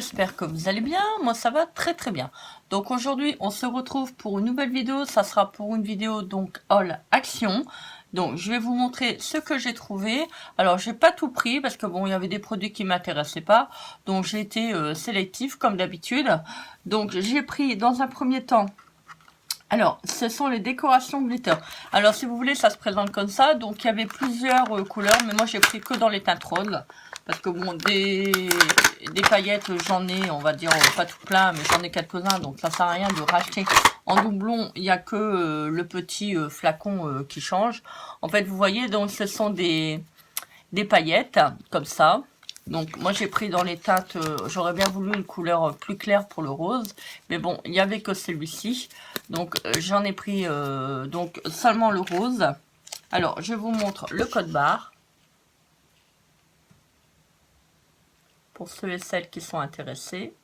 j'espère que vous allez bien. Moi, ça va très très bien. Donc aujourd'hui, on se retrouve pour une nouvelle vidéo. Ça sera pour une vidéo donc haul action. Donc je vais vous montrer ce que j'ai trouvé. Alors j'ai pas tout pris parce que bon, il y avait des produits qui m'intéressaient pas. Donc j'ai été sélectif comme d'habitude. Donc j'ai pris dans un premier temps. Alors, ce sont les décorations glitter. Alors, si vous voulez, ça se présente comme ça. Donc, il y avait plusieurs couleurs, mais moi, j'ai pris que dans les teintes roses. Parce que, bon, des paillettes, j'en ai, on va dire, pas tout plein, mais j'en ai quelques-uns. Donc, ça sert à rien de racheter en doublon. Il n'y a que le petit flacon qui change. En fait, vous voyez, donc, ce sont des paillettes, comme ça. Donc moi j'ai pris dans les teintes, j'aurais bien voulu une couleur plus claire pour le rose, mais bon, il n'y avait que celui-ci. Donc j'en ai pris donc seulement le rose. Alors je vous montre le code barre pour ceux et celles qui sont intéressés.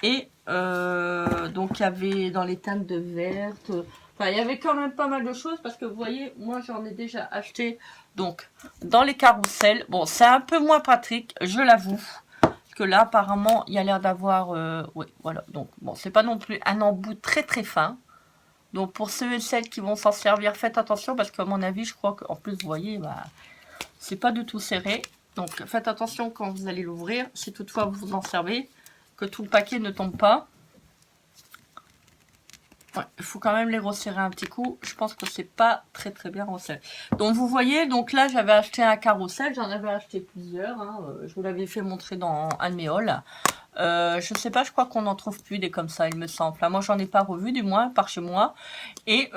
Et donc il y avait dans les teintes de verte, enfin il y avait quand même pas mal de choses parce que vous voyez, moi j'en ai déjà acheté donc dans les carousels. Bon, c'est un peu moins pratique, je l'avoue, parce que là apparemment il y a l'air d'avoir, oui voilà, donc bon c'est pas non plus un embout très très fin. Donc pour ceux et celles qui vont s'en servir, faites attention parce qu'à mon avis je crois qu'en plus vous voyez, bah, c'est pas du tout serré. Donc faites attention quand vous allez l'ouvrir, si toutefois vous vous en servez, que tout le paquet ne tombe pas. Ouais, il faut quand même les resserrer un petit coup. Je pense que c'est pas très très bien resserré. Donc vous voyez, donc là j'avais acheté un carrousel, j'en avais acheté plusieurs. Hein, je vous l'avais fait montrer dans un de mes hauls. Je sais pas, je crois qu'on n'en trouve plus des comme ça, il me semble. Là, moi j'en ai pas revu du moins par chez moi. Et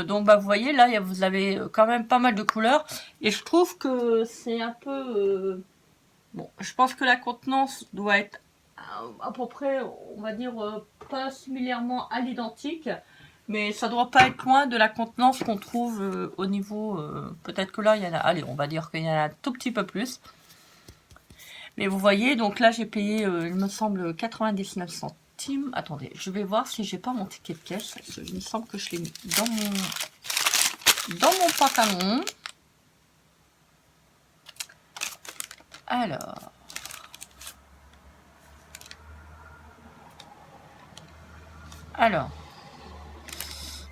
donc bah vous voyez là, vous avez quand même pas mal de couleurs. Et je trouve que c'est un peu bon. Je pense que la contenance doit être à peu près, on va dire, pas similairement à l'identique, mais ça doit pas être loin de la contenance qu'on trouve au niveau, peut-être que là il y en a, allez, on va dire qu'il y en a un tout petit peu plus, mais vous voyez, donc là j'ai payé, il me semble, 99 centimes. Attendez, je vais voir si j'ai pas mon ticket de caisse, il me semble que je l'ai mis dans mon pantalon. Alors,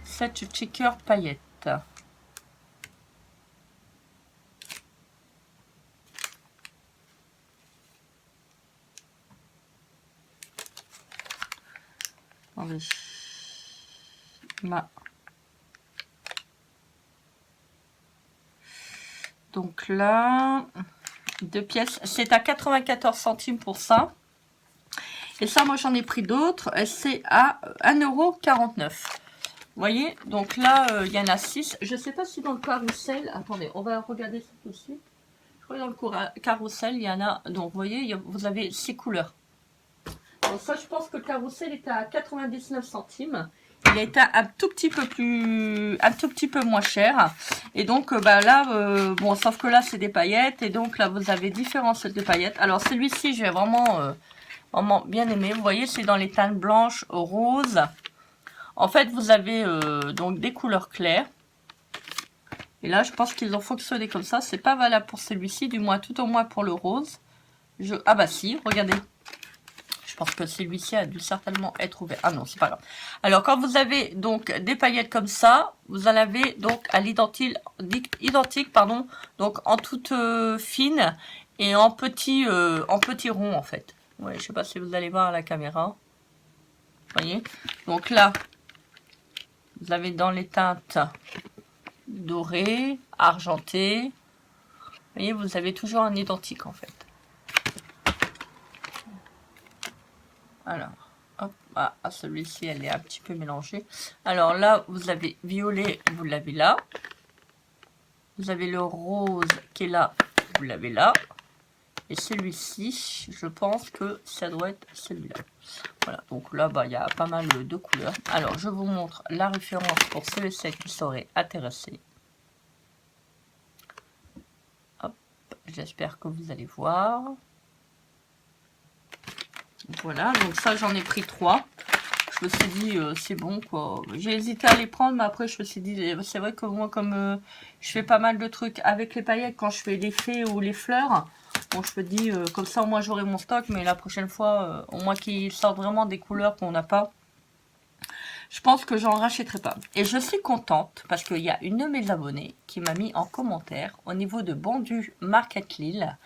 cette checker paillette. Attendez. Donc là, 2 pièces. C'est à 94 centimes pour ça. Et ça, moi, j'en ai pris d'autres. C'est à 1,49 €. Vous voyez, donc là, il y en a 6. Je ne sais pas si dans le carrousel... Attendez, on va regarder ça tout de suite. Je crois que dans le carrousel, il y en a... Donc, vous voyez, vous avez 6 couleurs. Donc ça, je pense que le carrousel était à 99 centimes. Il a été un tout petit peu moins cher. Et donc, bah là, bon, sauf que là, c'est des paillettes. Et donc, là, vous avez différents sets de paillettes. Alors, celui-ci, j'ai vraiment bien aimé. Vous voyez, c'est dans les teintes blanches, roses. En fait, vous avez donc des couleurs claires. Et là, je pense qu'ils ont fonctionné comme ça. C'est pas valable pour celui-ci, du moins, tout au moins pour le rose. Ah bah si, regardez. Je pense que celui-ci a dû certainement être ouvert. Ah non, c'est pas grave. Alors, quand vous avez donc des paillettes comme ça, vous en avez donc à l'identique, pardon, donc en toute fine et en petit rond en fait. Ouais, je sais pas si vous allez voir à la caméra. Vous voyez. Donc là, vous avez dans les teintes dorées, argentées. Vous voyez, vous avez toujours un identique en fait. Alors, hop, celui-ci, elle est un petit peu mélangée. Alors là, vous avez violet, vous l'avez là. Vous avez le rose qui est là, vous l'avez là. Et celui-ci, je pense que ça doit être celui-là. Voilà, donc là, bah, il y a pas mal de couleurs. Alors, je vous montre la référence pour ceux et celles qui seraient intéressés. Hop, j'espère que vous allez voir. Voilà, donc ça, j'en ai pris 3. Je me suis dit, c'est bon, quoi. J'ai hésité à les prendre, mais après, je me suis dit, c'est vrai que moi, comme je fais pas mal de trucs avec les paillettes, quand je fais les fées ou les fleurs, Bon, je me dis, comme ça, au moins, j'aurai mon stock. Mais la prochaine fois, au moins qu'ils sortent vraiment des couleurs qu'on n'a pas, je pense que j'en rachèterai pas. Et je suis contente parce qu'il y a une de mes abonnées qui m'a mis en commentaire au niveau de Bondu Market Lille.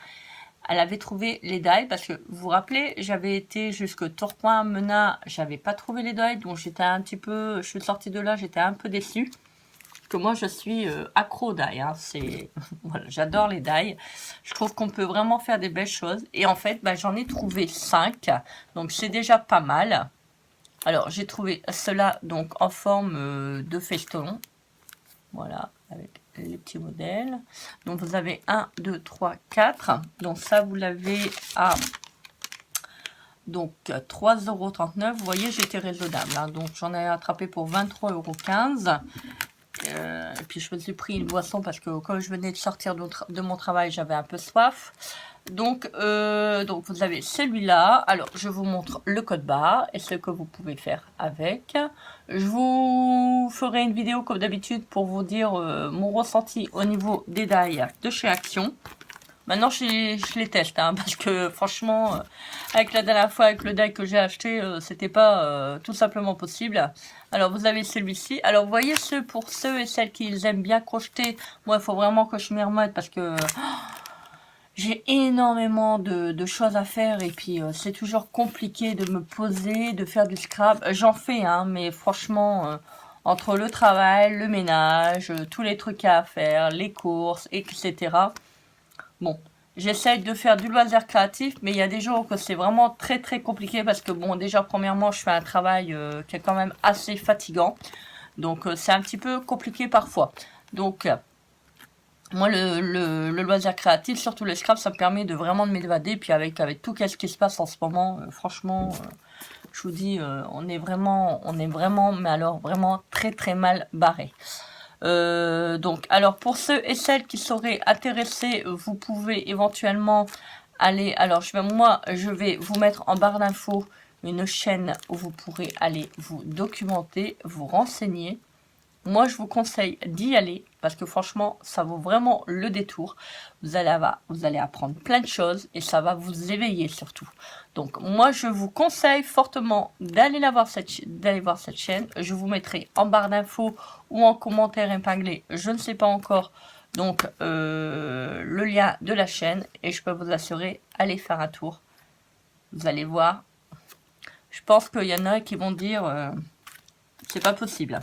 Elle avait trouvé les die parce que vous vous rappelez, j'avais été jusque Tourcoing, Menat, j'avais pas trouvé les die, donc j'étais un petit peu, je suis sortie de là, j'étais un peu déçue. Parce que moi je suis accro aux die, hein, c'est voilà, j'adore les die. Je trouve qu'on peut vraiment faire des belles choses. Et en fait, bah, j'en ai trouvé 5, donc c'est déjà pas mal. Alors j'ai trouvé cela donc en forme de feston. Voilà, avec les petits modèles. Donc vous avez 1, 2, 3, 4. Donc ça, vous l'avez à donc 3,39 €. Vous voyez, j'étais raisonnable. Hein. Donc j'en ai attrapé pour 23,15 €. Et puis je me suis pris une boisson parce que quand je venais de sortir de mon travail, j'avais un peu soif. Donc vous avez celui-là. Alors, je vous montre le code barre et ce que vous pouvez faire avec. Je vous ferai une vidéo comme d'habitude pour vous dire mon ressenti au niveau des die de chez Action. Maintenant, je les teste, hein, parce que franchement, avec la dernière fois, avec le die que j'ai acheté, c'était pas tout simplement possible. Alors, vous avez celui-ci. Alors, vous voyez, pour ceux et celles qui aiment bien crocheter, moi, il faut vraiment que je m'y remette parce que j'ai énormément de choses à faire et puis c'est toujours compliqué de me poser, de faire du scrap. J'en fais, hein, mais franchement, entre le travail, le ménage, tous les trucs à faire, les courses, etc. Bon, j'essaye de faire du loisir créatif, mais il y a des jours que c'est vraiment très très compliqué parce que bon, déjà premièrement, je fais un travail qui est quand même assez fatigant. Donc c'est un petit peu compliqué parfois. Donc moi, le loisir créatif, surtout les scraps, ça me permet de vraiment de m'évader. Puis avec tout ce qui se passe en ce moment, franchement, je vous dis, on est vraiment, mais alors vraiment très très mal barré. Donc, alors pour ceux et celles qui seraient intéressés, vous pouvez éventuellement aller. Alors, je vais vous mettre en barre d'infos une chaîne où vous pourrez aller vous documenter, vous renseigner. Moi, je vous conseille d'y aller parce que franchement, ça vaut vraiment le détour. Vous allez apprendre plein de choses et ça va vous éveiller surtout. Donc, moi, je vous conseille fortement d'aller voir cette chaîne. Je vous mettrai en barre d'infos ou en commentaire épinglé, je ne sais pas encore, donc le lien de la chaîne. Et je peux vous assurer, allez faire un tour. Vous allez voir. Je pense qu'il y en a qui vont dire c'est pas possible.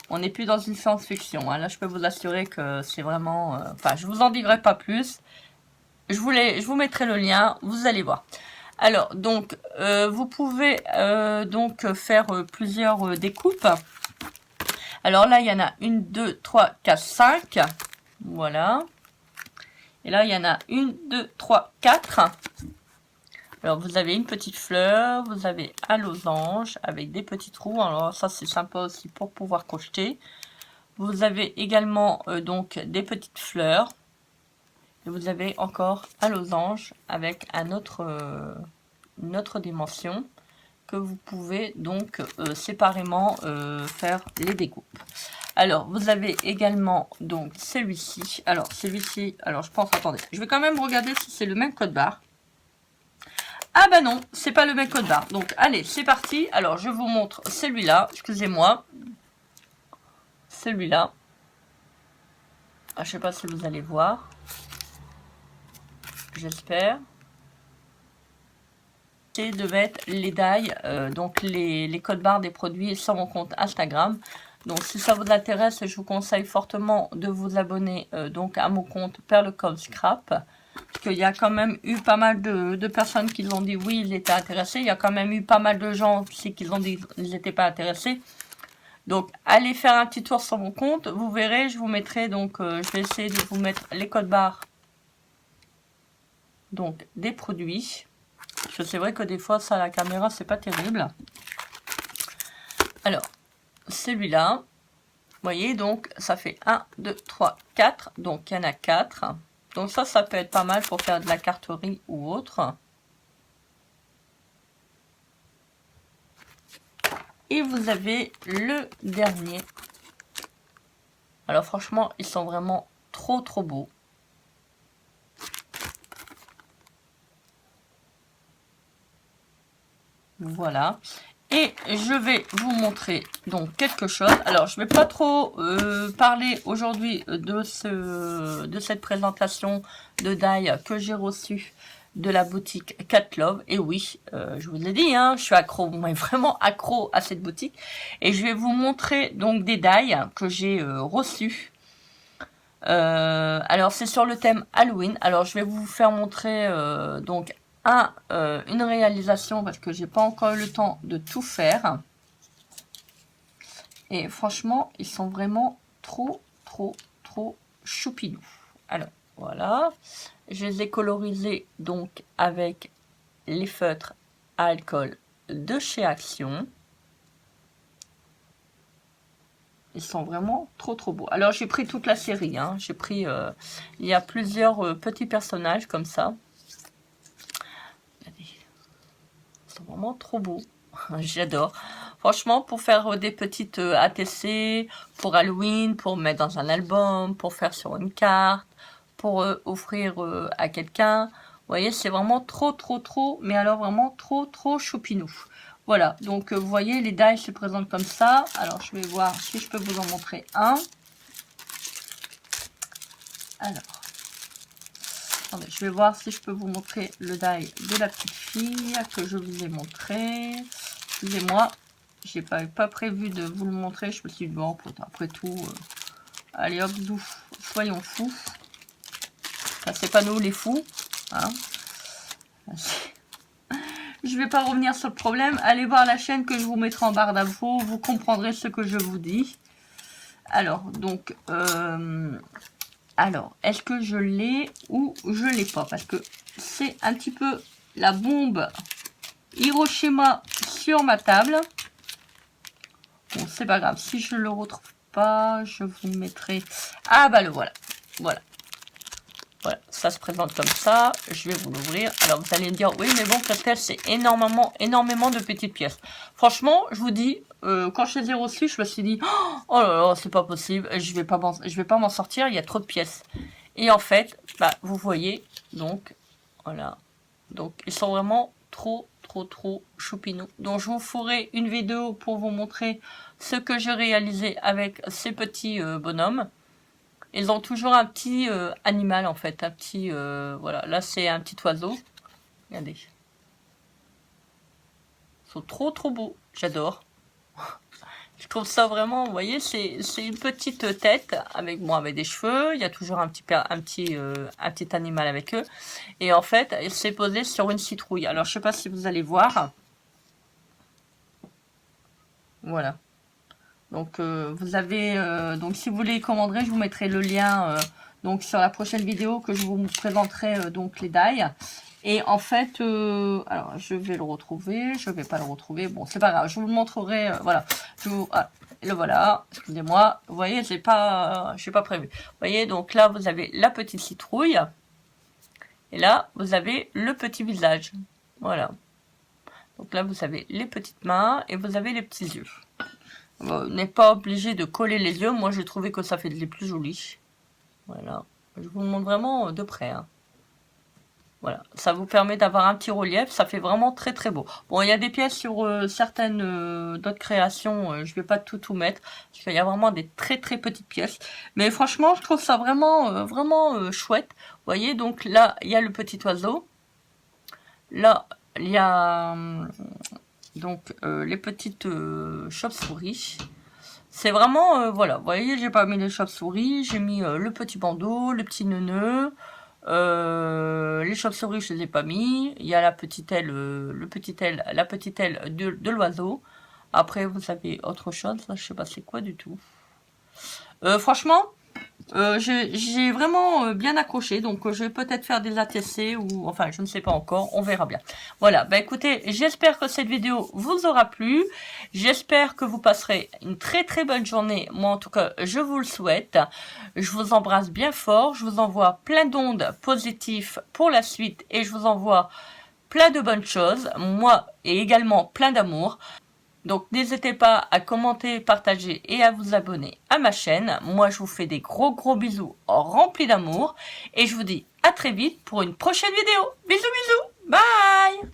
On n'est plus dans une science-fiction. Hein. Là, je peux vous assurer que c'est vraiment... Enfin, je vous en dirai pas plus. Je vous mettrai le lien. Vous allez voir. Alors, donc, vous pouvez donc faire plusieurs découpes. Alors là, il y en a 1, 2, 3, 4, 5. Voilà. Et là, il y en a 1, 2, 3, 4. Alors, vous avez une petite fleur, vous avez un losange avec des petits trous. Alors, ça, c'est sympa aussi pour pouvoir crocheter. Vous avez également donc des petites fleurs. Et vous avez encore un losange avec une autre dimension que vous pouvez donc séparément faire les découpes. Alors, vous avez également donc celui-ci. Alors, celui-ci, alors je pense, attendez, je vais quand même regarder si c'est le même code barre. Ah bah non, c'est pas le même code barre. Donc allez, c'est parti. Alors je vous montre celui-là, excusez-moi. Celui-là. Ah, je sais pas si vous allez voir. J'espère. C'est de mettre les die, donc les codes barres des produits sur mon compte Instagram. Donc si ça vous intéresse, je vous conseille fortement de vous abonner donc à mon compte Perlecom Scrap. Parce qu'il y a quand même eu pas mal de personnes qui ont dit oui, ils étaient intéressés. Il y a quand même eu pas mal de gens aussi qui ont dit qu'ils n'étaient pas intéressés. Donc, allez faire un petit tour sur mon compte. Vous verrez, je vous mettrai, donc, je vais essayer de vous mettre les codes barres donc, des produits. Parce que c'est vrai que des fois, ça, la caméra, c'est pas terrible. Alors, celui-là, vous voyez, donc, ça fait 1, 2, 3, 4. Donc, il y en a 4. Donc ça peut être pas mal pour faire de la carterie ou autre. Et vous avez le dernier. Alors franchement, ils sont vraiment trop beaux. Voilà. Et je vais vous montrer donc quelque chose. Alors, je ne vais pas trop parler aujourd'hui de cette présentation de die que j'ai reçue de la boutique Cat Love. Et oui, je vous l'ai dit, hein, je suis accro, mais vraiment accro à cette boutique. Et je vais vous montrer donc des die que j'ai reçus. Alors, c'est sur le thème Halloween. Alors, je vais vous faire montrer donc une réalisation parce que j'ai pas encore eu le temps de tout faire. Et franchement, ils sont vraiment trop choupinous. Alors, voilà. Je les ai colorisés donc avec les feutres à alcool de chez Action. Ils sont vraiment trop beaux. Alors, j'ai pris toute la série. Hein. J'ai pris... il y a plusieurs petits personnages comme ça. Regardez. Ils sont vraiment trop beaux. J'adore. Franchement, pour faire des petites ATC, pour Halloween, pour mettre dans un album, pour faire sur une carte, pour offrir à quelqu'un. Vous voyez, c'est vraiment trop, mais alors vraiment trop choupinou. Voilà, donc vous voyez, les dies se présentent comme ça. Alors, je vais voir si je peux vous en montrer un. Alors, attendez, je vais voir si je peux vous montrer le die de la petite fille que je vous ai montré. Excusez-moi, j'ai pas prévu de vous le montrer. Je me suis dit, bon, après tout, allez hop, soyons fous. Ça, c'est pas nous les fous. Hein. Je vais pas revenir sur le problème. Allez voir la chaîne que je vous mettrai en barre d'infos. Vous comprendrez ce que je vous dis. Alors, donc, est-ce que je l'ai ou je l'ai pas? Parce que c'est un petit peu la bombe Hiroshima sur ma table. Bon, c'est pas grave. Si je le retrouve pas, je vous mettrai... Ah bah le voilà. Voilà. Voilà, ça se présente comme ça. Je vais vous l'ouvrir. Alors, vous allez me dire, oui, mais bon, Christelle, c'est énormément de petites pièces. Franchement, je vous dis, quand je les ai reçus, je me suis dit, oh là là, c'est pas possible. Je vais pas m'en sortir. Il y a trop de pièces. Et en fait, bah, vous voyez, donc, voilà. Donc, ils sont vraiment trop choupinous. Donc, je vous ferai une vidéo pour vous montrer ce que j'ai réalisé avec ces petits bonhommes. Ils ont toujours un petit animal en fait, un petit, voilà, là c'est un petit oiseau, regardez. Ils sont trop beaux, j'adore. Je trouve ça vraiment, vous voyez, c'est une petite tête avec, bon, avec des cheveux, il y a toujours un petit animal avec eux. Et en fait, il s'est posé sur une citrouille. Alors je sais pas si vous allez voir. Voilà. Donc vous avez donc si vous les commanderez, je vous mettrai le lien donc sur la prochaine vidéo que je vous présenterai donc les die. Et en fait alors je vais le retrouver, je vais pas le retrouver, bon c'est pas grave, je vous le montrerai voilà. Le voilà, excusez-moi, vous voyez, j'ai pas prévu. Vous voyez, donc là vous avez la petite citrouille et là vous avez le petit visage. Voilà. Donc là vous avez les petites mains et vous avez les petits yeux. Vous n'êtes pas obligé de coller les yeux. Moi, j'ai trouvé que ça fait les plus jolis. Voilà. Je vous le montre vraiment de près. Hein. Voilà. Ça vous permet d'avoir un petit relief. Ça fait vraiment très beau. Bon, il y a des pièces sur certaines d'autres créations. Je vais pas tout mettre. Parce qu'il y a vraiment des très petites pièces. Mais franchement, je trouve ça vraiment chouette. Vous voyez, donc là, il y a le petit oiseau. Là, il y a... donc les petites chauves-souris. C'est vraiment, voilà, vous voyez, j'ai pas mis les chauves-souris, j'ai mis le petit bandeau, le petit neuneu, les chauves-souris je les ai pas mis, il y a la petite aile, la petite aile de l'oiseau. Après vous avez autre chose, là, je sais pas c'est quoi du tout. Franchement, j'ai vraiment bien accroché, donc je vais peut-être faire des ATC ou enfin je ne sais pas encore, on verra bien. Voilà, bah écoutez, j'espère que cette vidéo vous aura plu, j'espère que vous passerez une très bonne journée, moi en tout cas je vous le souhaite, je vous embrasse bien fort, je vous envoie plein d'ondes positives pour la suite et je vous envoie plein de bonnes choses, moi et également plein d'amour. Donc n'hésitez pas à commenter, partager et à vous abonner à ma chaîne. Moi je vous fais des gros bisous remplis d'amour. Et je vous dis à très vite pour une prochaine vidéo. Bisous, bye.